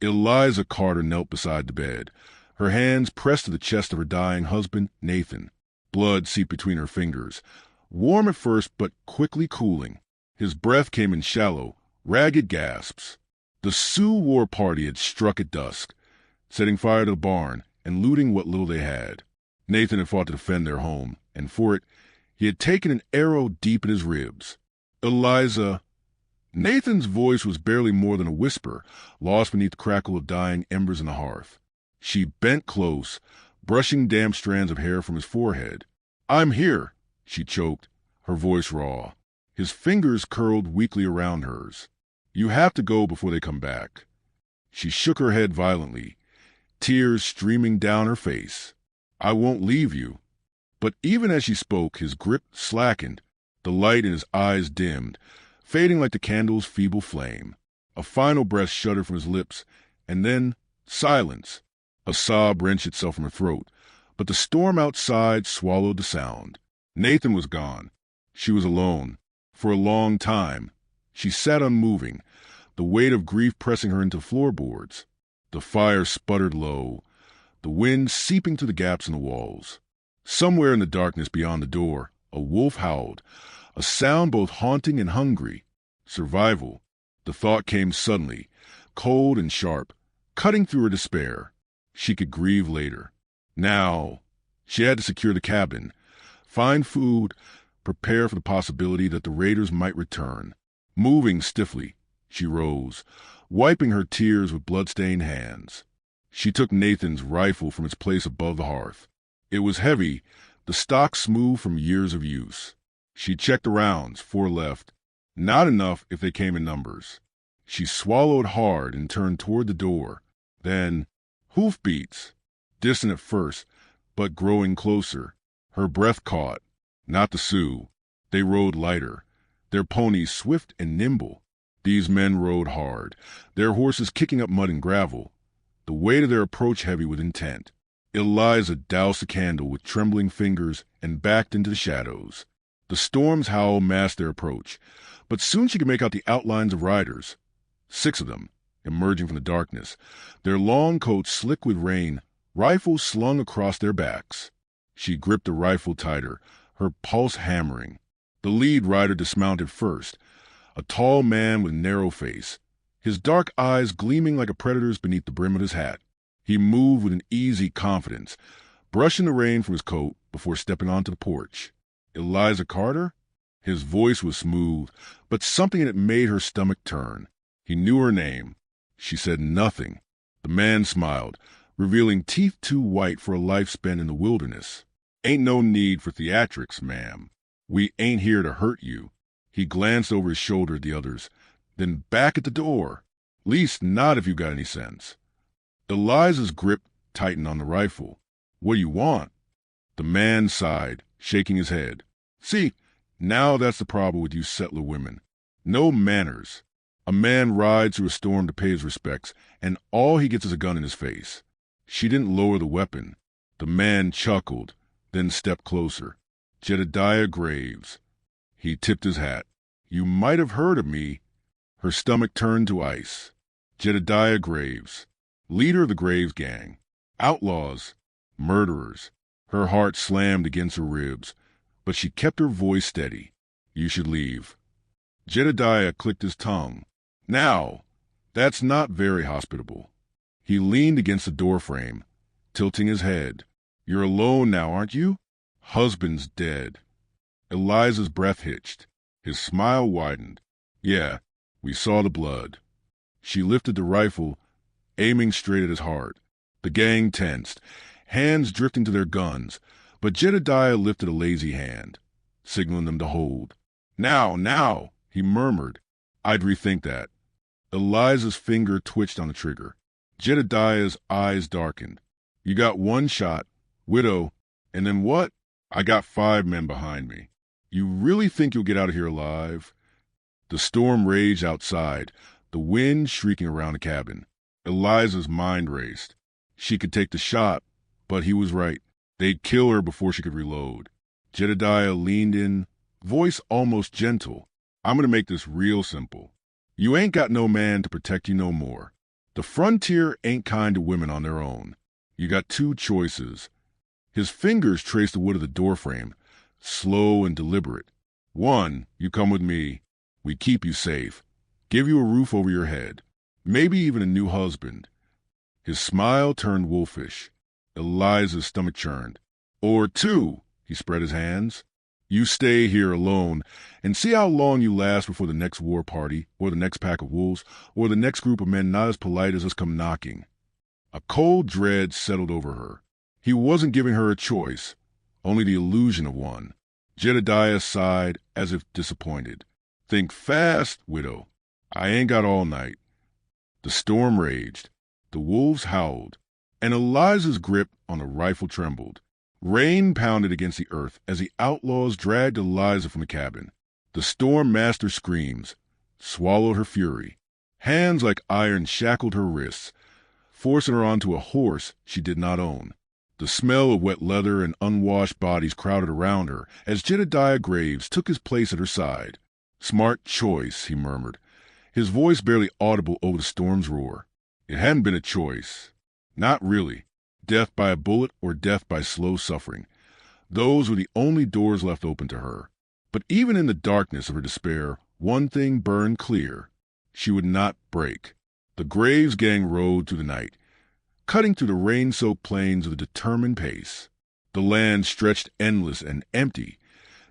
Eliza Carter knelt beside the bed, her hands pressed to the chest of her dying husband, Nathan. Blood seeped between her fingers, warm at first but quickly cooling. His breath came in shallow, ragged gasps. The Sioux war party had struck at dusk, setting fire to the barn and looting what little they had. Nathan had fought to defend their home, and for it, he had taken an arrow deep in his ribs. Eliza... Nathan's voice was barely more than a whisper, lost beneath the crackle of dying embers in the hearth. She bent close, brushing damp strands of hair from his forehead. "I'm here," she choked, her voice raw. His fingers curled weakly around hers. "You have to go before they come back." She shook her head violently, tears streaming down her face. "I won't leave you." But even as she spoke, his grip slackened, the light in his eyes dimmed, fading like the candle's feeble flame. A final breath shuddered from his lips, and then silence. A sob wrenched itself from her throat, but the storm outside swallowed the sound. Nathan was gone. She was alone. For a long time. She sat unmoving, the weight of grief pressing her into floorboards. The fire sputtered low, the wind seeping through the gaps in the walls. Somewhere in the darkness beyond the door, a wolf howled, a sound both haunting and hungry. Survival. The thought came suddenly, cold and sharp, cutting through her despair. She could grieve later. Now, she had to secure the cabin, find food, prepare for the possibility that the raiders might return. Moving stiffly, she rose, wiping her tears with blood-stained hands. She took Nathan's rifle from its place above the hearth. It was heavy, the stock smooth from years of use. She checked the rounds, 4 left. Not enough if they came in numbers. She swallowed hard and turned toward the door. Then, hoofbeats, distant at first, but growing closer. Her breath caught. Not the Sioux. They rode lighter, their ponies swift and nimble. These men rode hard, their horses kicking up mud and gravel, the weight of their approach heavy with intent. Eliza doused the candle with trembling fingers and backed into the shadows. The storm's howl masked their approach, but soon she could make out the outlines of riders. 6 of them, emerging from the darkness, their long coats slick with rain, rifles slung across their backs. She gripped the rifle tighter, her pulse hammering. The lead rider dismounted first, a tall man with narrow face, his dark eyes gleaming like a predator's beneath the brim of his hat. He moved with an easy confidence, brushing the rain from his coat before stepping onto the porch. Eliza Carter? His voice was smooth, but something in it made her stomach turn. He knew her name. She said nothing. The man smiled, revealing teeth too white for a life spent in the wilderness. "Ain't no need for theatrics, ma'am. We ain't here to hurt you." He glanced over his shoulder at the others, then back at the door. "Least not if you got any sense." Eliza's grip tightened on the rifle. "What do you want?" The man sighed, shaking his head. "See, now that's the problem with you settler women. No manners. A man rides through a storm to pay his respects, and all he gets is a gun in his face." She didn't lower the weapon. The man chuckled, then stepped closer. "Jedediah Graves." He tipped his hat. "You might have heard of me." Her stomach turned to ice. Jedediah Graves, leader of the Graves gang. Outlaws, murderers. Her heart slammed against her ribs, but she kept her voice steady. "You should leave." Jedediah clicked his tongue. "Now, that's not very hospitable." He leaned against the doorframe, tilting his head. "You're alone now, aren't you?" "Husband's dead." Eliza's breath hitched. His smile widened. "Yeah, we saw the blood." She lifted the rifle, aiming straight at his heart. The gang tensed, hands drifting to their guns, but Jedediah lifted a lazy hand, signaling them to hold. "Now, now," he murmured. "I'd rethink that." Eliza's finger twitched on the trigger. Jedediah's eyes darkened. "You got 1 shot, widow, and then what?" "I got 5 men behind me." "You really think you'll get out of here alive?" The storm raged outside, the wind shrieking around the cabin. Eliza's mind raced. She could take the shot, but he was right. They'd kill her before she could reload. Jedediah leaned in, voice almost gentle. "I'm going to make this real simple. You ain't got no man to protect you no more. The frontier ain't kind to women on their own. You got two choices. His fingers traced the wood of the doorframe, slow and deliberate. One, you come with me. We keep you safe. Give you a roof over your head. Maybe even a new husband. His smile turned wolfish. Eliza's stomach churned. Or two, he spread his hands. You stay here alone and see how long you last before the next war party, or the next pack of wolves, or the next group of men not as polite as us come knocking. A cold dread settled over her. He wasn't giving her a choice, only the illusion of one. Jedediah sighed as if disappointed. Think fast, widow. I ain't got all night. The storm raged. The wolves howled, and Eliza's grip on the rifle trembled. Rain pounded against the earth as the outlaws dragged Eliza from the cabin. The Storm Master screams swallowed her fury. Hands like iron shackled her wrists, forcing her onto a horse she did not own. The smell of wet leather and unwashed bodies crowded around her as Jedediah Graves took his place at her side. Smart choice, he murmured, his voice barely audible over the storm's roar. It hadn't been a choice. Not really. Death by a bullet or death by slow suffering. Those were the only doors left open to her. But even in the darkness of her despair, one thing burned clear. She would not break. The Graves gang rode through the night, cutting through the rain-soaked plains with a determined pace. The land stretched endless and empty.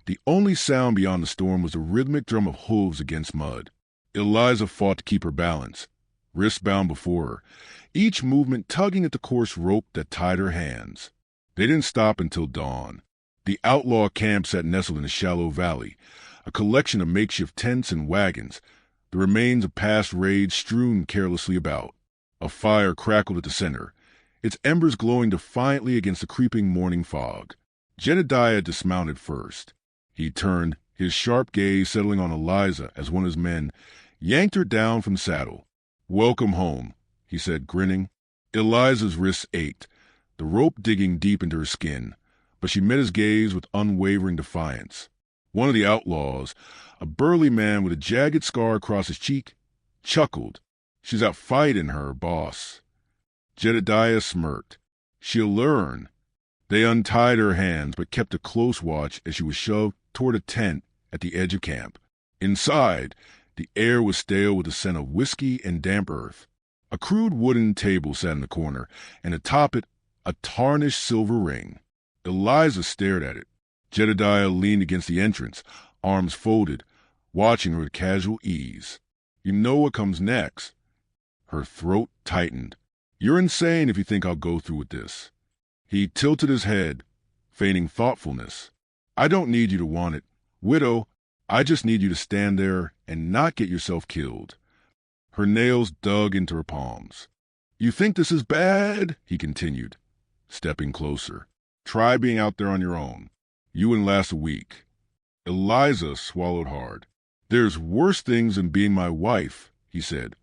The only sound beyond the storm was the rhythmic drum of hooves against mud. Eliza fought to keep her balance, wrists bound before her, each movement tugging at the coarse rope that tied her hands. They didn't stop until dawn. The outlaw camp sat nestled in a shallow valley, a collection of makeshift tents and wagons, the remains of past raids strewn carelessly about. A fire crackled at the center, its embers glowing defiantly against the creeping morning fog. Jedediah dismounted first. He turned, his sharp gaze settling on Eliza as one of his men yanked her down from the saddle. "Welcome home," he said, grinning. Eliza's wrists ached, the rope digging deep into her skin, but she met his gaze with unwavering defiance. One of the outlaws, a burly man with a jagged scar across his cheek, chuckled. "She's out fighting her boss." Jedediah smirked. "She'll learn." They untied her hands but kept a close watch as she was shoved toward a tent at the edge of camp. Inside, the air was stale with the scent of whiskey and damp earth. A crude wooden table sat in the corner, and atop it, a tarnished silver ring. Eliza stared at it. Jedediah leaned against the entrance, arms folded, watching her with casual ease. "You know what comes next." Her throat tightened. "You're insane if you think I'll go through with this." He tilted his head, feigning thoughtfulness. "I don't need you to want it. Widow, I just need you to stand there and not get yourself killed." Her nails dug into her palms. "You think this is bad?" he continued, stepping closer. "Try being out there on your own. You wouldn't last a week." Eliza swallowed hard. "There's worse things than being my wife," he said,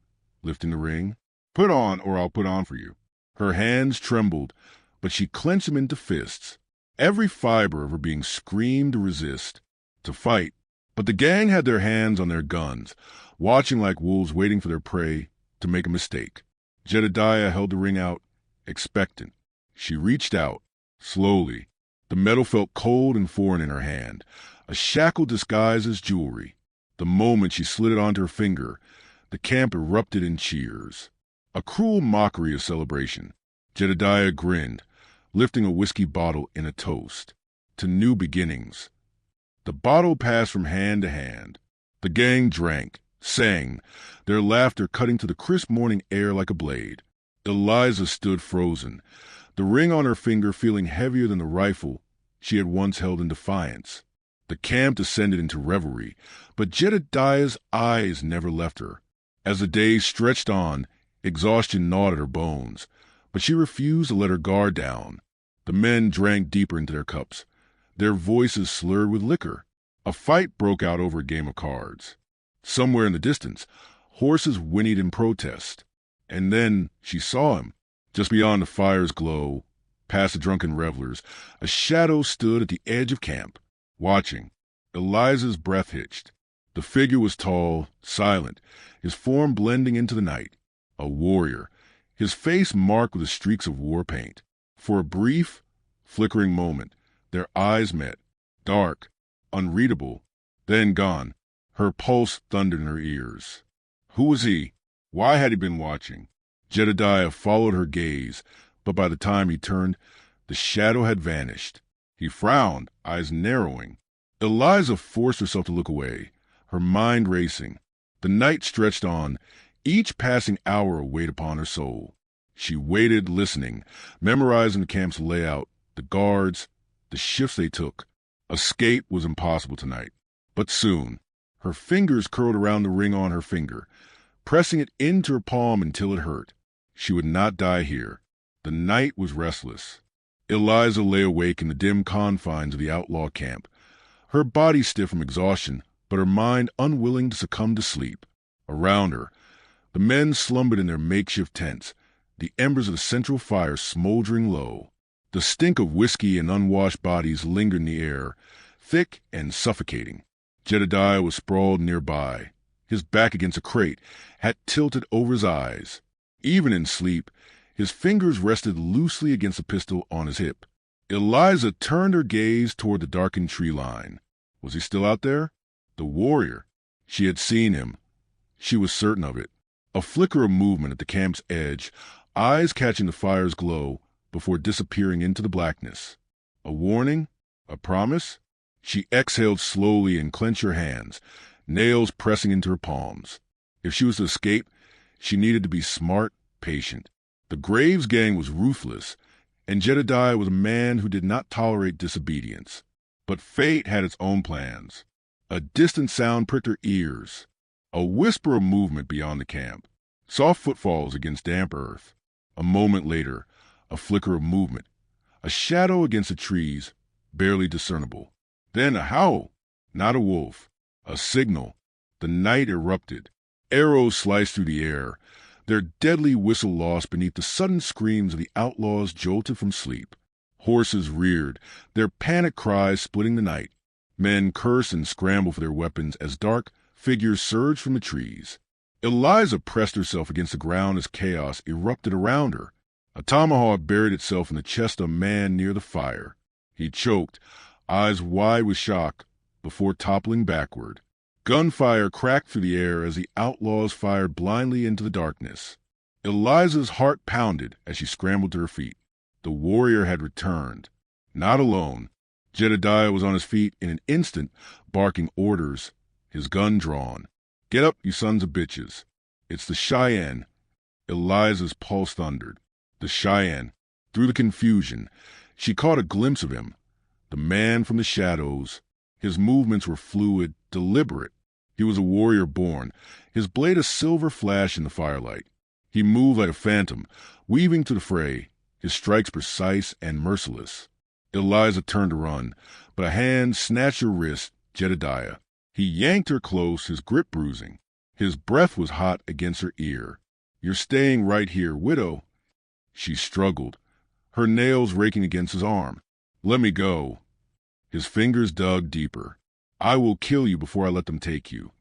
lifting the ring. "Put on, or I'll put on for you." Her hands trembled, but she clenched them into fists. Every fiber of her being screamed to resist, to fight. But the gang had their hands on their guns, watching like wolves waiting for their prey to make a mistake. Jedediah held the ring out, expectant. She reached out, slowly. The metal felt cold and foreign in her hand, a shackle disguised as jewelry. The moment she slid it onto her finger, the camp erupted in cheers. A cruel mockery of celebration. Jedediah grinned, lifting a whiskey bottle in a toast. To new beginnings. The bottle passed from hand to hand. The gang drank, sang, their laughter cutting to the crisp morning air like a blade. Eliza stood frozen, the ring on her finger feeling heavier than the rifle she had once held in defiance. The camp descended into revelry, but Jedediah's eyes never left her. As the day stretched on, exhaustion gnawed at her bones, but she refused to let her guard down. The men drank deeper into their cups, their voices slurred with liquor. A fight broke out over a game of cards. Somewhere in the distance, horses whinnied in protest. And then she saw him. Just beyond the fire's glow, past the drunken revelers, a shadow stood at the edge of camp, watching. Eliza's breath hitched. The figure was tall, silent, his form blending into the night. A warrior, his face marked with the streaks of war paint. For a brief, flickering moment, their eyes met, dark, unreadable, then gone. Her pulse thundered in her ears. Who was he? Why had he been watching? Jedediah followed her gaze, but by the time he turned, the shadow had vanished. He frowned, eyes narrowing. Eliza forced herself to look away, her mind racing. The night stretched on, each passing hour weighed upon her soul. She waited, listening, memorizing the camp's layout, the guards, the shifts they took. Escape was impossible tonight. But soon, her fingers curled around the ring on her finger, pressing it into her palm until it hurt. She would not die here. The night was restless. Eliza lay awake in the dim confines of the outlaw camp, her body stiff from exhaustion, but her mind unwilling to succumb to sleep. Around her, the men slumbered in their makeshift tents, the embers of the central fire smoldering low. The stink of whiskey and unwashed bodies lingered in the air, thick and suffocating. Jedediah was sprawled nearby, his back against a crate, hat tilted over his eyes. Even in sleep, his fingers rested loosely against the pistol on his hip. Eliza turned her gaze toward the darkened tree line. Was he still out there? The warrior. She had seen him. She was certain of it. A flicker of movement at the camp's edge, eyes catching the fire's glow before disappearing into the blackness. A warning? A promise? She exhaled slowly and clenched her hands, nails pressing into her palms. If she was to escape, she needed to be smart, patient. The Graves gang was ruthless, and Jedediah was a man who did not tolerate disobedience. But fate had its own plans. A distant sound pricked her ears. A whisper of movement beyond the camp. Soft footfalls against damp earth. A moment later, a flicker of movement. A shadow against the trees, barely discernible. Then a howl. Not a wolf. A signal. The night erupted. Arrows sliced through the air, their deadly whistle lost beneath the sudden screams of the outlaws jolted from sleep. Horses reared, their panic cries splitting the night. Men cursed and scrambled for their weapons as dark figures surged from the trees. Eliza pressed herself against the ground as chaos erupted around her. A tomahawk buried itself in the chest of a man near the fire. He choked, eyes wide with shock, before toppling backward. Gunfire cracked through the air as the outlaws fired blindly into the darkness. Eliza's heart pounded as she scrambled to her feet. The warrior had returned. Not alone. Jedediah was on his feet in an instant, barking orders, his gun drawn. "Get up, you sons of bitches. It's the Cheyenne." Eliza's pulse thundered. The Cheyenne. Through the confusion, she caught a glimpse of him. The man from the shadows. His movements were fluid, deliberate. He was a warrior born, his blade a silver flash in the firelight. He moved like a phantom, weaving to the fray, his strikes precise and merciless. Eliza turned to run, but a hand snatched her wrist. Jedediah. He yanked her close, his grip bruising. His breath was hot against her ear. "You're staying right here, widow." She struggled, her nails raking against his arm. "Let me go." His fingers dug deeper. "I will kill you before I let them take you."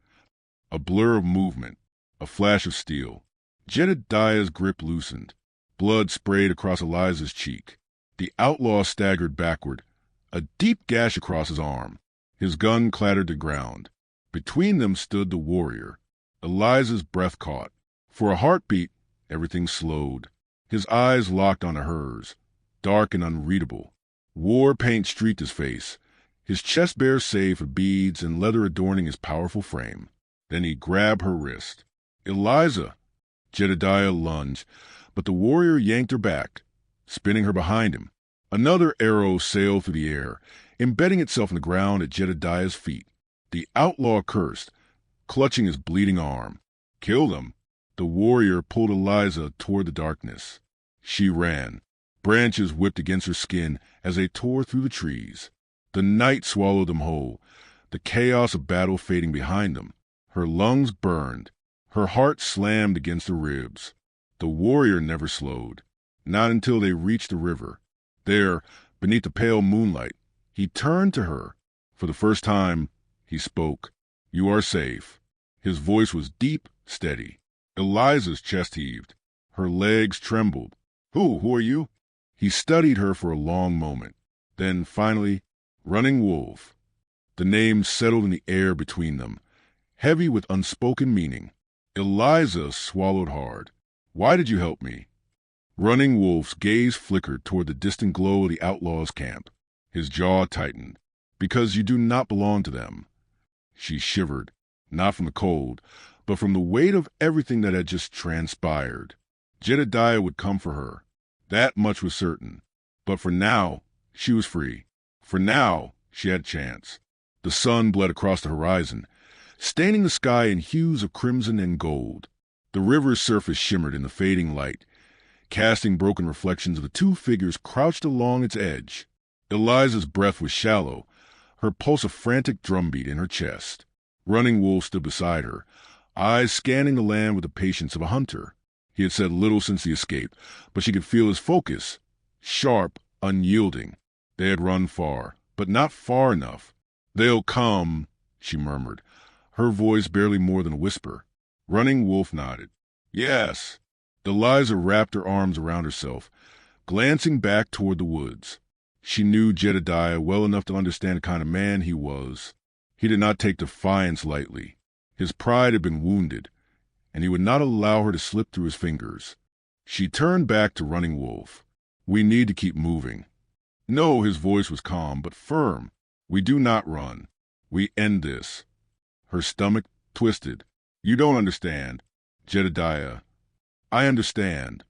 A blur of movement, a flash of steel. Jedediah's grip loosened. Blood sprayed across Eliza's cheek. The outlaw staggered backward, a deep gash across his arm. His gun clattered to ground. Between them stood the warrior. Eliza's breath caught. For a heartbeat, everything slowed. His eyes locked onto hers, dark and unreadable. War paint streaked his face, his chest bare save for beads and leather adorning his powerful frame. Then he grabbed her wrist. "Eliza!" Jedediah lunged, but the warrior yanked her back, spinning her behind him. Another arrow sailed through the air, embedding itself in the ground at Jedediah's feet. The outlaw cursed, clutching his bleeding arm. "Kill them!" The warrior pulled Eliza toward the darkness. She ran. Branches whipped against her skin as they tore through the trees. The night swallowed them whole, the chaos of battle fading behind them. Her lungs burned. Her heart slammed against her ribs. The warrior never slowed, not until they reached the river. There, beneath the pale moonlight, he turned to her. For the first time, he spoke. "You are safe." His voice was deep, steady. Eliza's chest heaved. Her legs trembled. Who are you? He studied her for a long moment. Then, finally, Running Wolf. The name settled in the air between them, heavy with unspoken meaning. Eliza swallowed hard. Why did you help me? Running Wolf's gaze flickered toward the distant glow of the outlaw's camp. His jaw tightened. Because you do not belong to them. She shivered, not from the cold, but from the weight of everything that had just transpired. Jedediah would come for her. That much was certain. But for now, she was free. For now, she had a chance. The sun bled across the horizon, staining the sky in hues of crimson and gold. The river's surface shimmered in the fading light, casting broken reflections of the two figures crouched along its edge. Eliza's breath was shallow, her pulse a frantic drumbeat in her chest. Running Wolf stood beside her, eyes scanning the land with the patience of a hunter. He had said little since the escape, but she could feel his focus, sharp, unyielding. They had run far, but not far enough. They'll come, she murmured, her voice barely more than a whisper. Running Wolf nodded. Yes. Eliza wrapped her arms around herself, glancing back toward the woods. She knew Jedediah well enough to understand the kind of man he was. He did not take defiance lightly. His pride had been wounded, and he would not allow her to slip through his fingers. She turned back to Running Wolf. We need to keep moving. No, his voice was calm but firm. We do not run. We end this. Her stomach twisted. You don't understand. Jedediah. I understand.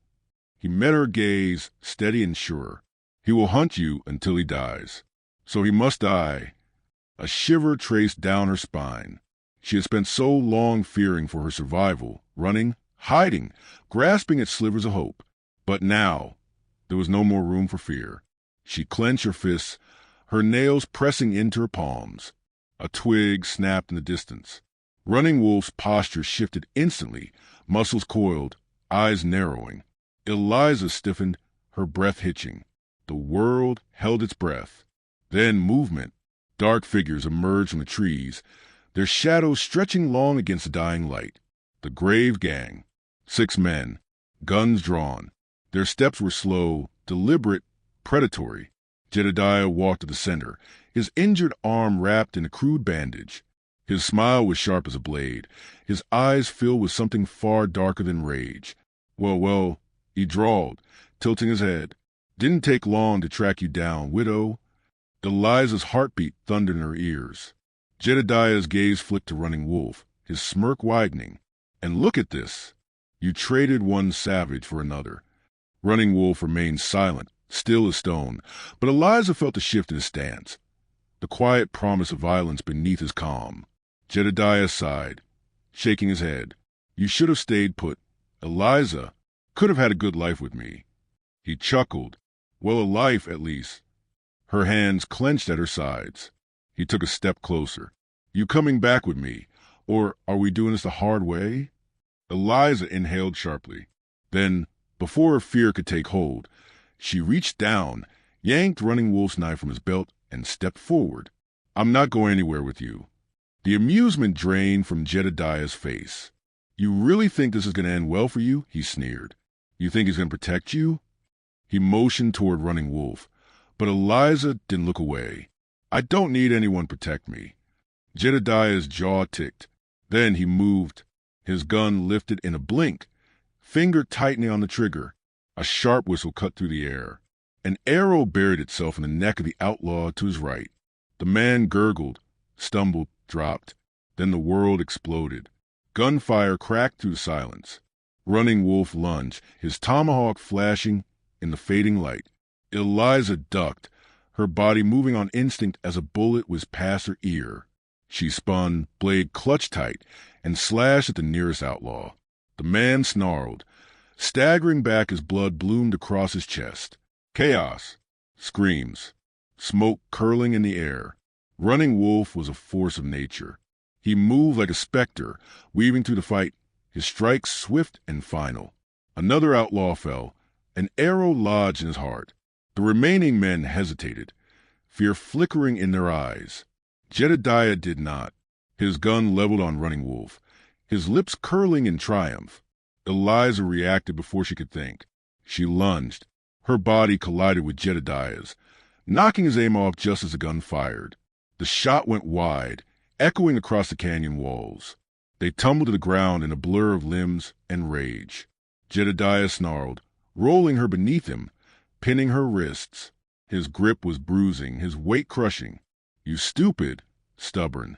He met her gaze, steady and sure. He will hunt you until he dies. So he must die. A shiver traced down her spine. She had spent so long fearing for her survival, running, hiding, grasping at slivers of hope. But now, there was no more room for fear. She clenched her fists, her nails pressing into her palms. A twig snapped in the distance. Running Wolf's posture shifted instantly, muscles coiled, eyes narrowing. Eliza stiffened, her breath hitching. The world held its breath. Then movement. Dark figures emerged from the trees, their shadows stretching long against the dying light. The grave gang. 6 men, guns drawn. Their steps were slow, deliberate, predatory. Jedediah walked to the center, his injured arm wrapped in a crude bandage. His smile was sharp as a blade, his eyes filled with something far darker than rage. Well, he drawled, tilting his head. Didn't take long to track you down, widow. Eliza's heartbeat thundered in her ears. Jedediah's gaze flicked to Running Wolf, his smirk widening. And look at this. You traded one savage for another. Running Wolf remained silent, still as stone, but Eliza felt a shift in his stance, the quiet promise of violence beneath his calm. Jedediah sighed, shaking his head. You should have stayed put. Eliza could have had a good life with me. He chuckled. Well, a life, at least. Her hands clenched at her sides. He took a step closer. You coming back with me, or are we doing this the hard way? Eliza inhaled sharply. Then, before her fear could take hold, she reached down, yanked Running Wolf's knife from his belt, and stepped forward. I'm not going anywhere with you. The amusement drained from Jedediah's face. You really think this is going to end well for you? He sneered. You think he's going to protect you? He motioned toward Running Wolf, but Eliza didn't look away. I don't need anyone to protect me. Jedediah's jaw ticked. Then he moved, his gun lifted in a blink, finger tightening on the trigger. A sharp whistle cut through the air. An arrow buried itself in the neck of the outlaw to his right. The man gurgled, stumbled, dropped. Then the world exploded. Gunfire cracked through the silence. Running Wolf lunged, his tomahawk flashing in the fading light. Eliza ducked, her body moving on instinct as a bullet whizzed past her ear. She spun, blade clutched tight, and slashed at the nearest outlaw. The man snarled, staggering back as blood bloomed across his chest. Chaos. Screams. Smoke curling in the air. Running Wolf was a force of nature. He moved like a specter, weaving through the fight, his strikes swift and final. Another outlaw fell, an arrow lodged in his heart. The remaining men hesitated, fear flickering in their eyes. Jedediah did not, his gun leveled on Running Wolf, his lips curling in triumph. Eliza reacted before she could think. She lunged. Her body collided with Jedediah's, knocking his aim off just as the gun fired. The shot went wide, echoing across the canyon walls. They tumbled to the ground in a blur of limbs and rage. Jedediah snarled, rolling her beneath him, pinning her wrists. His grip was bruising, his weight crushing. "You stupid, stubborn."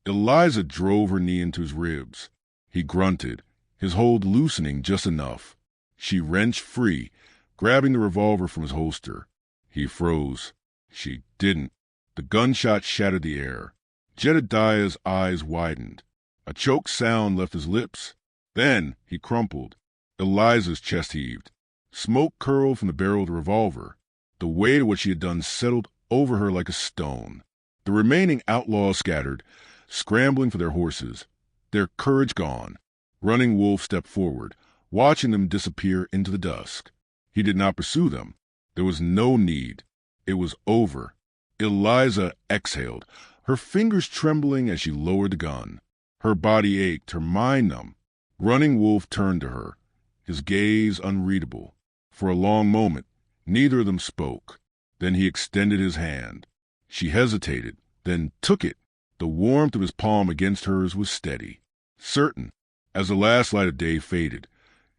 Eliza drove her knee into his ribs. He grunted, his hold loosening just enough. She wrenched free, grabbing the revolver from his holster. He froze. She didn't. The gunshot shattered the air. Jedediah's eyes widened. A choked sound left his lips. Then he crumpled. Eliza's chest heaved. Smoke curled from the barrel of the revolver. The weight of what she had done settled over her like a stone. The remaining outlaws scattered, scrambling for their horses, their courage gone. Running Wolf stepped forward, watching them disappear into the dusk. He did not pursue them. There was no need. It was over. Eliza exhaled, her fingers trembling as she lowered the gun. Her body ached, her mind numb. Running Wolf turned to her, his gaze unreadable. For a long moment, neither of them spoke. Then he extended his hand. She hesitated, then took it. The warmth of his palm against hers was steady, certain. As the last light of day faded,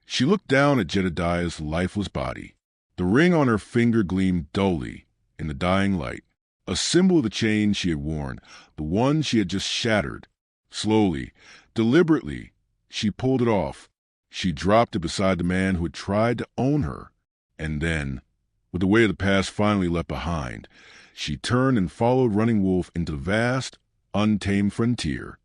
she looked down at Jedediah's lifeless body. The ring on her finger gleamed dully in the dying light, a symbol of the chain she had worn, the one she had just shattered. Slowly, deliberately, she pulled it off. She dropped it beside the man who had tried to own her. And then, with the weight of the past finally left behind, she turned and followed Running Wolf into the vast, untamed frontier.